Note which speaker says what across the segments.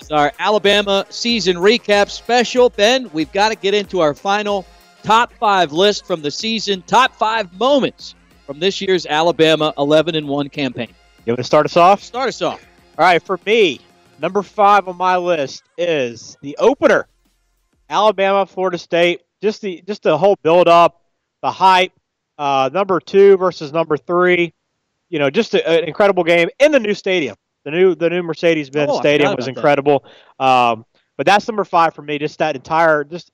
Speaker 1: It's our Alabama season recap special. Ben, we've got to get into our final top 5 list from the season, top 5 moments from this year's Alabama 11-1 campaign.
Speaker 2: You want to start us off?
Speaker 1: Start us off.
Speaker 2: All right, for me, number 5 on my list is the opener, Alabama, Florida State. Just the whole build-up, the hype, number 2 versus number 3. You know, just an incredible game in the new stadium. The new Mercedes-Benz Stadium was incredible. But that's number 5 for me. Just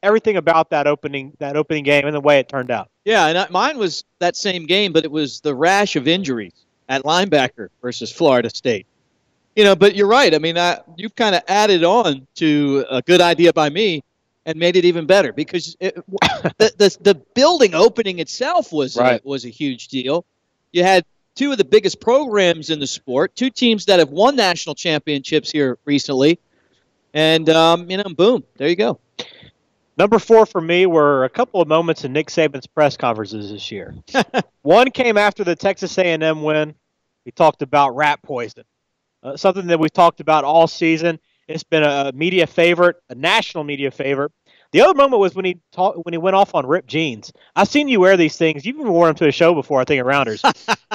Speaker 2: everything about that opening game and the way it turned out.
Speaker 1: Yeah, and mine was that same game, but it was the rash of injuries at linebacker versus Florida State. You know, but you're right. I mean, you've kind of added on to a good idea by me and made it even better because the building opening itself was a huge deal. You had 2 of the biggest programs in the sport, 2 teams that have won national championships here recently, and boom, there you go.
Speaker 2: Number 4 for me were a couple of moments in Nick Saban's press conferences this year. One came after the Texas A&M win. He talked about rat poison, something that we've talked about all season. It's been a media favorite, a national media favorite. The other moment was when he went off on ripped jeans. I've seen you wear these things. You've even worn them to a show before, I think, at Rounders.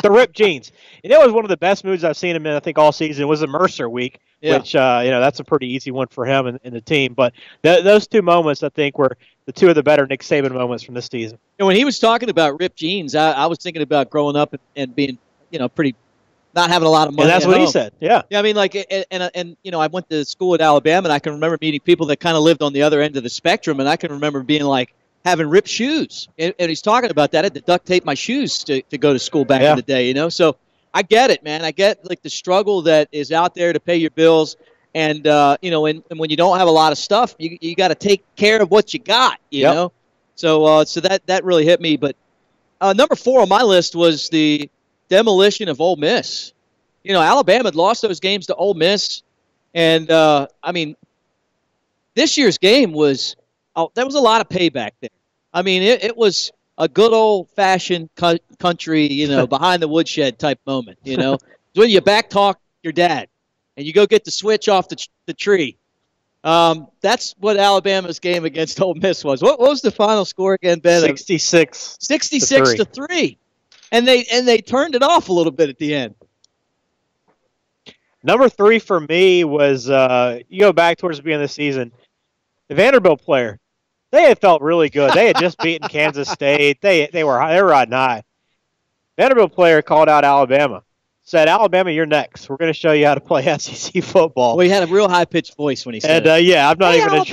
Speaker 2: The ripped jeans. And it was one of the best moods I've seen him in, I think, all season. It was a Mercer week, which, that's a pretty easy one for him and the team. But those 2 moments, I think, were the 2 of the better Nick Saban moments from this season.
Speaker 1: And when he was talking about ripped jeans, I was thinking about growing up and being, pretty not having a lot of money.
Speaker 2: And that's what he said. Yeah.
Speaker 1: Yeah. I mean, I went to school at Alabama, and I can remember meeting people that kind of lived on the other end of the spectrum, and I can remember being like having ripped shoes. And he's talking about that. I had to duct tape my shoes to go to school back in the day. So I get it, man. I get like the struggle that is out there to pay your bills, and and when you don't have a lot of stuff, you got to take care of what you got. You know. So that really hit me. But number 4 on my list was the demolition of Ole Miss. Alabama had lost those games to Ole Miss, and this year's game was there was a lot of payback there. I mean, it was a good old-fashioned country, behind the woodshed type moment. When you back talk your dad, and you go get the switch off the tree. That's what Alabama's game against Ole Miss was. What was the final score again, Ben?
Speaker 2: 66-3.
Speaker 1: And they turned it off a little bit at the end.
Speaker 2: Number 3 for me was you go back towards the beginning of the season. The Vanderbilt player, they had felt really good. They had just beaten Kansas State. They were riding high. Vanderbilt player called out Alabama. Said, "Alabama, you're next. We're going to show you how to play SEC football."
Speaker 1: Well, he had a real high-pitched voice when he said
Speaker 2: it. I'm not even going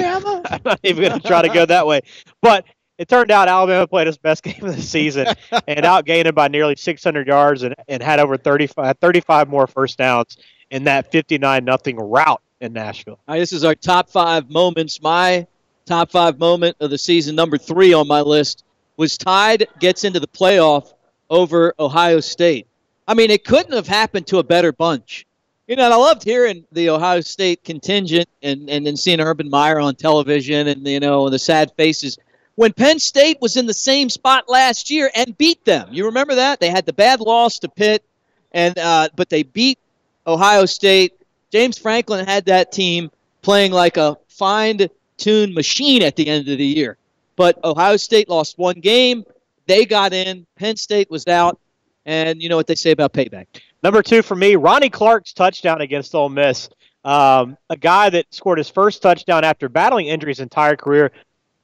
Speaker 2: to try to go that way. But it turned out Alabama played its best game of the season and outgained it by nearly 600 yards and had over 35 more first downs in that 59-0 rout in Nashville.
Speaker 1: All right, this is our top 5 moments. My top 5 moment of the season, number 3 on my list, was Tide gets into the playoff over Ohio State. I mean, it couldn't have happened to a better bunch. And I loved hearing the Ohio State contingent and then seeing Urban Meyer on television and, the sad faces. When Penn State was in the same spot last year and beat them. You remember that? They had the bad loss to Pitt, but they beat Ohio State. James Franklin had that team playing like a fine-tuned machine at the end of the year. But Ohio State lost 1 game. They got in. Penn State was out. And you know what they say about payback.
Speaker 2: Number 2 for me, Ronnie Clark's touchdown against Ole Miss. A guy that scored his first touchdown after battling injuries his entire career.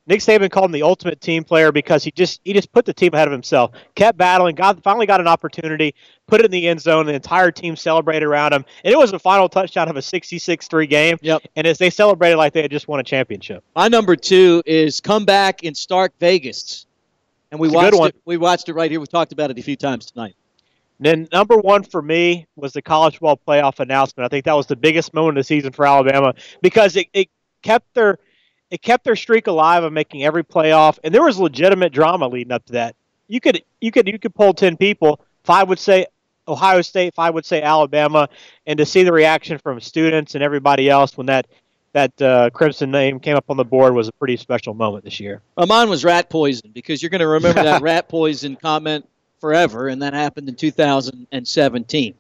Speaker 2: Nick Saban called him the ultimate team player because he just put the team ahead of himself, kept battling, finally got an opportunity, put it in the end zone, the entire team celebrated around him, and it was the final touchdown of a 66-3 game, and as they celebrated like they had just won a championship.
Speaker 1: My number 2 is comeback in Stark Vegas, and we watched it right here. We talked about it a few times tonight.
Speaker 2: And then number 1 for me was the college ball playoff announcement. I think that was the biggest moment of the season for Alabama because it kept their streak alive of making every playoff, and there was legitimate drama leading up to that. You could poll 10 people, 5 would say Ohio State, 5 would say Alabama, and to see the reaction from students and everybody else when that Crimson name came up on the board was a pretty special moment this year.
Speaker 1: Well, mine was rat poison because you're going to remember that rat poison comment forever, and that happened in 2017.